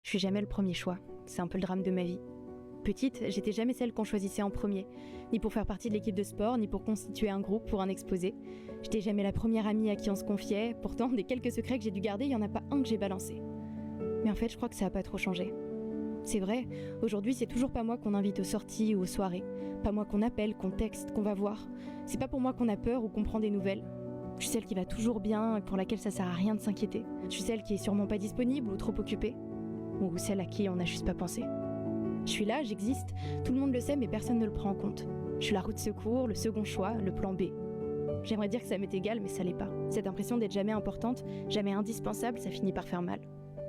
Je suis jamais le premier choix, c'est un peu le drame de ma vie. Petite, j'étais jamais celle qu'on choisissait en premier, ni pour faire partie de l'équipe de sport, ni pour constituer un groupe pour un exposé. J'étais jamais la première amie à qui on se confiait, pourtant des quelques secrets que j'ai dû garder, il y en a pas un que j'ai balancé. Mais en fait, je crois que ça a pas trop changé. C'est vrai, aujourd'hui c'est toujours pas moi qu'on invite aux sorties ou aux soirées, pas moi qu'on appelle, qu'on texte, qu'on va voir. C'est pas pour moi qu'on a peur ou qu'on prend des nouvelles. Je suis celle qui va toujours bien et pour laquelle ça sert à rien de s'inquiéter. Je suis celle qui est sûrement pas disponible ou trop occupée. Ou celle à qui on n'a juste pas pensé. Je suis là, j'existe, tout le monde le sait mais personne ne le prend en compte. Je suis la roue de secours, le second choix, le plan B. J'aimerais dire que ça m'est égal mais ça l'est pas. Cette impression d'être jamais importante, jamais indispensable, ça finit par faire mal.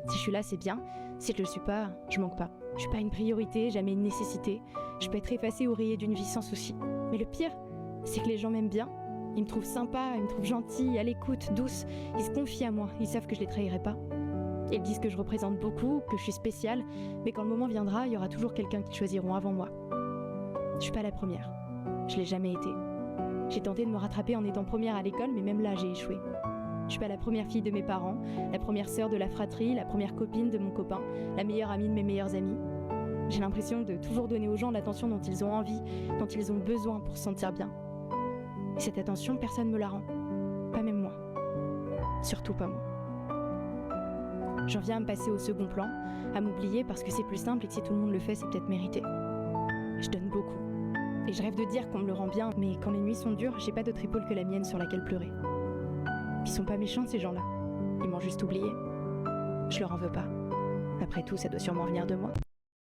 Si je suis là, c'est bien. Si je le suis pas, je manque pas. Je suis pas une priorité, jamais une nécessité. Je peux être effacée ou rayée d'une vie sans souci. Mais le pire, c'est que les gens m'aiment bien. Ils me trouvent sympa, ils me trouvent gentille, à l'écoute, douce. Ils se confient à moi, ils savent que je les trahirai pas. Ils disent que je représente beaucoup, que je suis spéciale, mais quand le moment viendra, il y aura toujours quelqu'un qu'ils choisiront avant moi. Je suis pas la première. Je l'ai jamais été. J'ai tenté de me rattraper en étant première à l'école, mais même là, j'ai échoué. Je suis pas la première fille de mes parents, la première sœur de la fratrie, la première copine de mon copain, la meilleure amie de mes meilleurs amis. J'ai l'impression de toujours donner aux gens l'attention dont ils ont envie, dont ils ont besoin pour se sentir bien. Et cette attention, personne me la rend. Pas même moi. Surtout pas moi. J'en viens à me passer au second plan, à m'oublier parce que c'est plus simple et que si tout le monde le fait, c'est peut-être mérité. Je donne beaucoup. Et je rêve de dire qu'on me le rend bien, mais quand les nuits sont dures, j'ai pas d'autre épaule que la mienne sur laquelle pleurer. Ils sont pas méchants ces gens-là. Ils m'ont juste oublié. Je leur en veux pas. Après tout, ça doit sûrement venir de moi.